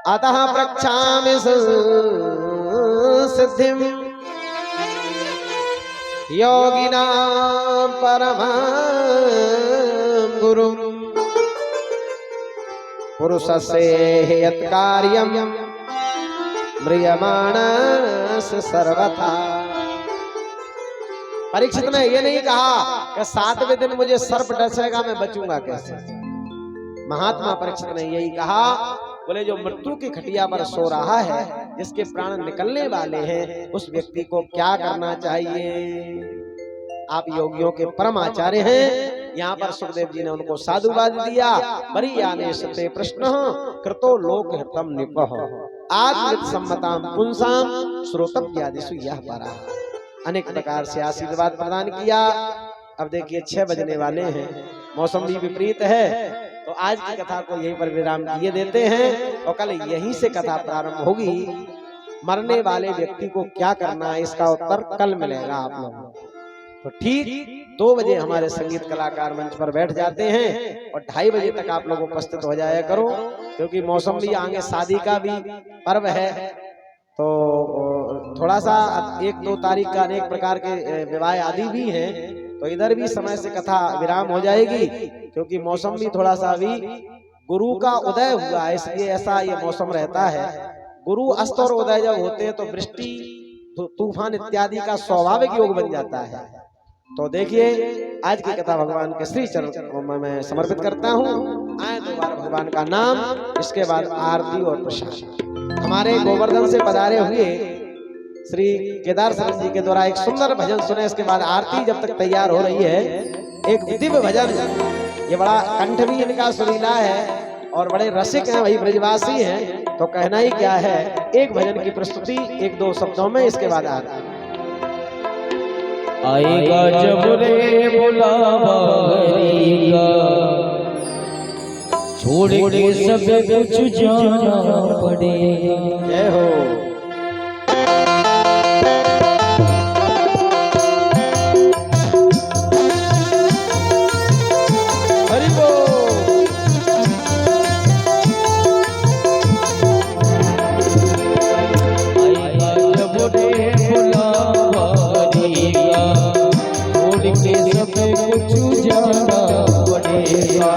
A: अतः प्रक्षामि सिद्धिं योगिनां परमं गुरुं पुरुषस्य यत् कार्यं म्रियमाणस् सर्वथा। परीक्षित ने ये नहीं कहा कि 7वें दिन मुझे सर्प डसेगा, मैं बचूंगा कैसे। महात्मा परीक्षित ने यही कहा, बोले जो मृत्यु की खटिया पर सो रहा है, जिसके प्राण निकलने वाले हैं, उस व्यक्ति को क्या करना चाहिए। आप योगियों के परम आचार्य हैं। यहाँ पर सुखदेव जी ने उनको साधुवाद दिया। बरी आने सते प्रश्न कृतो लोक हितम निपह आत्मृत सम्मताम पुंसाम श्रोतव्यादिषु यह परा। अनेक प्रकार से आशीर्वाद प्रदान किया। अब देखिए 6 बजने वाले हैं, मौसम भी विपरीत है, तो आज की कथा को यहीं पर विराम दिए देते हैं और कल यहीं से कथा प्रारंभ होगी। मरने वाले व्यक्ति को क्या करना है इसका उत्तर कल मिलेगा आप लोगों को। तो ठीक 2 बजे हमारे संगीत कलाकार मंच पर बैठ जाते हैं और 2:30 बजे तक आप लोग उपस्थित हो जाया करो, क्योंकि मौसम भी आगे शादी का भी पर्व है, तो थोड़ा सा 1-2 तारीख का अनेक प्रकार के विवाह आदि भी हैं, तो इधर भी समय से कथा विराम हो जाएगी, क्योंकि मौसम भी थोड़ा सा अभी गुरु का उदय हुआ है, इसलिए ऐसा ये मौसम रहता है। गुरु अस्त और उदय जब होते हैं तो वृष्टि तूफान इत्यादि का स्वाभाविक योग बन जाता है। तो देखिए आज की कथा भगवान के श्री चरणों में मैं समर्पित करता हूँ। आए दोबारा भगवान का नाम, इसके बाद आरती और प्रसाद। हमारे गोवर्धन से पधारे हुए श्री केदार सरन जी के द्वारा एक सुंदर भजन सुने, इसके बाद आरती जब तक तैयार हो रही है, एक दिव्य भजन, ये बड़ा कंठ भी इनका सुरीला है और बड़े रसिक हैं, वही ब्रजवासी हैं, तो कहना ही क्या है। एक भजन की प्रस्तुति 1-2 शब्दों में, इसके बाद आरती।
C: आएगा जब रे बुलावा हरि का, छोड़ के सब कुछ जाना पड़ेगा।
A: जय हो। हरि बोल।
C: आएगा जब रे बुलावा हरि का, छोड़ के सब कुछ जाना पड़ेगा।